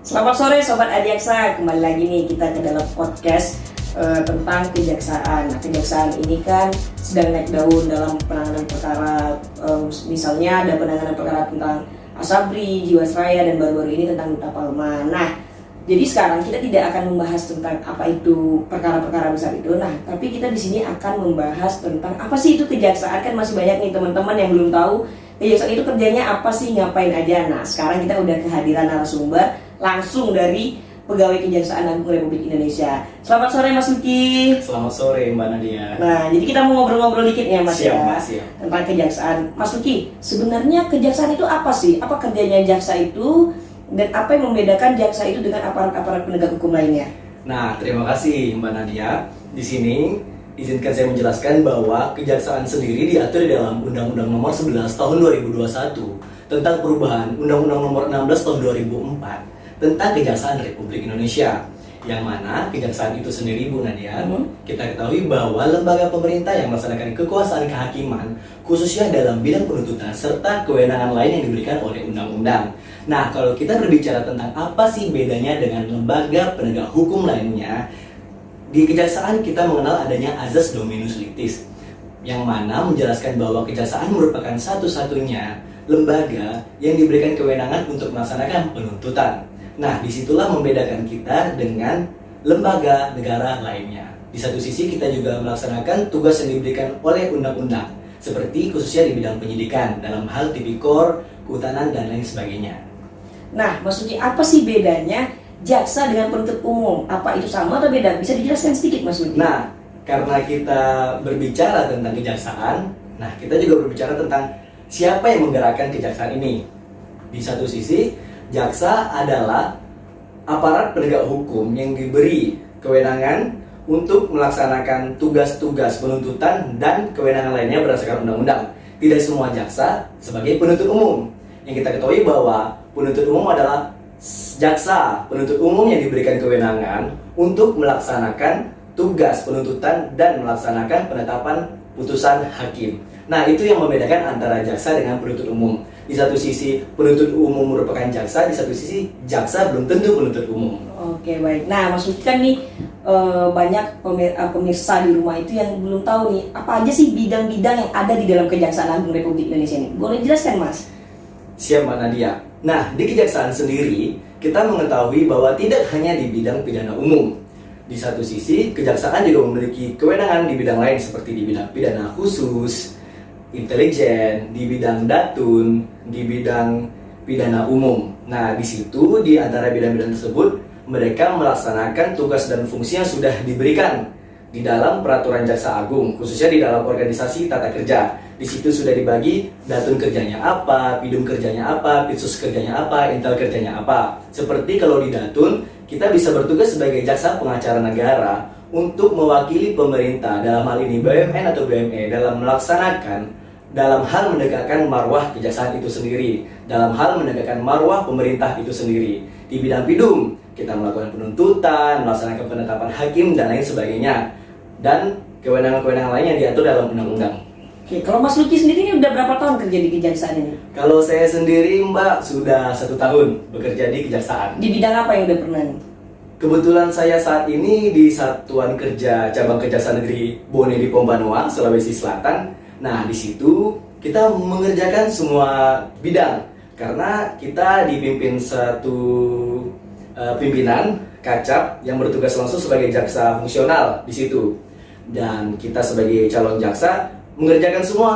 Selamat sore Sobat Adiaksa, kembali lagi nih kita ke dalam podcast tentang kejaksaan. Nah, kejaksaan ini kan sedang naik daun dalam penanganan perkara, misalnya ada penanganan perkara tentang Asabri, Jiwasraya, dan baru-baru ini tentang Duta Palma. Nah, jadi sekarang kita tidak akan membahas tentang apa itu perkara-perkara besar itu. Nah, tapi kita di sini akan membahas tentang apa sih itu kejaksaan. Kan masih banyak nih teman-teman yang belum tahu kejaksaan itu kerjanya apa sih, ngapain aja. Nah, sekarang kita udah kehadiran narasumber langsung dari Pegawai Kejaksaan Agung Republik Indonesia. Selamat sore Mas Luki. Selamat sore Mbak Nadia. Nah, jadi kita mau ngobrol-ngobrol dikit ya Mas. Siap, ya Mas, siap. Tentang kejaksaan. Mas Luki, sebenarnya kejaksaan itu apa sih? Apa kerjanya jaksa itu? Dan apa yang membedakan jaksa itu dengan aparat-aparat penegak hukum lainnya? Nah, terima kasih Mbak Nadia. Di sini izinkan saya menjelaskan bahwa kejaksaan sendiri diatur di dalam Undang-Undang Nomor 11 Tahun 2021 tentang perubahan Undang-Undang Nomor 16 Tahun 2004 tentang Kejaksaan Republik Indonesia. Yang mana kejaksaan itu sendiri, Bu Nadia, kita ketahui bahwa lembaga pemerintah yang melaksanakan kekuasaan kehakiman khususnya dalam bidang penuntutan serta kewenangan lain yang diberikan oleh undang-undang. Nah, kalau kita berbicara tentang apa sih bedanya dengan lembaga penegak hukum lainnya, di kejaksaan kita mengenal adanya azas dominus litis, yang mana menjelaskan bahwa kejaksaan merupakan satu-satunya lembaga yang diberikan kewenangan untuk melaksanakan penuntutan. Nah, disitulah membedakan kita dengan lembaga negara lainnya. Di satu sisi kita juga melaksanakan tugas yang diberikan oleh undang-undang, seperti khususnya di bidang penyidikan, dalam hal tipikor, kehutanan, dan lain sebagainya. Nah, maksudnya apa sih bedanya jaksa dengan penuntut umum? Apa itu sama atau beda? Bisa dijelaskan sedikit Mas Luki? Nah, karena kita berbicara tentang kejaksaan, nah kita juga berbicara tentang siapa yang menggerakkan kejaksaan ini. Di satu sisi, jaksa adalah aparat penegak hukum yang diberi kewenangan untuk melaksanakan tugas-tugas penuntutan dan kewenangan lainnya berdasarkan undang-undang. Tidak semua jaksa sebagai penuntut umum. Yang kita ketahui bahwa penuntut umum adalah jaksa penuntut umum yang diberikan kewenangan untuk melaksanakan tugas penuntutan dan melaksanakan penetapan putusan hakim. Nah, itu yang membedakan antara jaksa dengan penuntut umum. Di satu sisi penuntut umum merupakan jaksa, di satu sisi jaksa belum tentu penuntut umum. Oke, baik. Nah, maksudnya kan nih banyak pemirsa di rumah itu yang belum tahu nih apa aja sih bidang-bidang yang ada di dalam Kejaksaan Agung Republik Indonesia ini. Boleh jelaskan, Mas? Siap, Mbak Nadia. Nah, di kejaksaan sendiri kita mengetahui bahwa tidak hanya di bidang pidana umum. Di satu sisi, kejaksaan juga memiliki kewenangan di bidang lain seperti di bidang pidana khusus, intelijen, di bidang datun, di bidang pidana umum. Nah, di situ di antara bidang-bidang tersebut mereka melaksanakan tugas dan fungsi yang sudah diberikan di dalam peraturan Jaksa Agung, khususnya di dalam organisasi tata kerja. Di situ sudah dibagi datun kerjanya apa, pidum kerjanya apa, pitsus kerjanya apa, intel kerjanya apa. Seperti kalau di datun, kita bisa bertugas sebagai jaksa pengacara negara untuk mewakili pemerintah, dalam hal ini BUMN atau BUME, dalam hal menegakkan marwah kejaksaan itu sendiri, dalam hal menegakkan marwah pemerintah itu sendiri. Di bidang pidum, kita melakukan penuntutan, melaksanakan penetapan hakim, dan lain sebagainya. Dan kewenangan-kewenangan lain yang diatur dalam undang-undang. Oke, kalau Mas Luki sendiri ini udah berapa tahun kerja di kejaksaan ini? Kalau saya sendiri, Mbak, sudah 1 tahun bekerja di kejaksaan. Di bidang apa yang udah pernah? Kebetulan saya saat ini di Satuan Kerja Cabang Kejaksaan Negeri Bone di Pombanua, Sulawesi Selatan. Nah, di situ kita mengerjakan semua bidang karena kita dipimpin satu pimpinan Kacap yang bertugas langsung sebagai jaksa fungsional di situ. Dan kita sebagai calon jaksa mengerjakan semua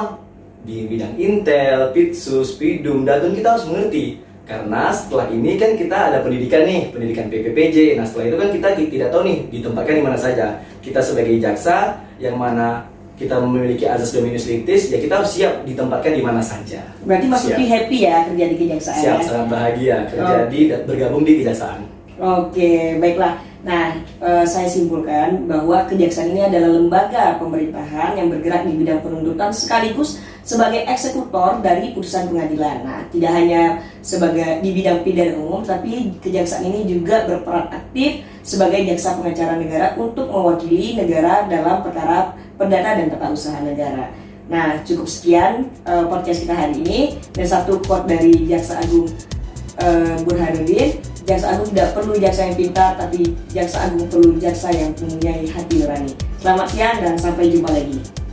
di bidang intel, pitsus, pidum, datun kita harus mengerti. Karena setelah ini kan kita ada pendidikan nih, pendidikan PPPJ. Nah, setelah itu kan kita tidak tahu nih ditempatkan di mana saja. Kita sebagai jaksa yang mana kita memiliki azas dominus litis, ya kita harus siap ditempatkan di mana saja. Berarti Mas Luki happy ya kerja di kejaksaan? Siap, ya? sangat bahagia kerja di dan bergabung di kejaksaan. Oke, baiklah. Nah, saya simpulkan bahwa kejaksaan ini adalah lembaga pemerintahan yang bergerak di bidang penuntutan sekaligus sebagai eksekutor dari putusan pengadilan. Nah, tidak hanya sebagai di bidang pidana umum, tapi kejaksaan ini juga berperan aktif sebagai jaksa pengacara negara untuk mewakili negara dalam perkara perdana dan tata usaha negara. Nah, cukup sekian podcast kita hari ini, dan satu quote dari Jaksa Agung Burhanuddin, Jaksa Agung tidak perlu jaksa yang pintar, tapi Jaksa Agung perlu jaksa yang mempunyai hati nurani. Selamat siang dan sampai jumpa lagi.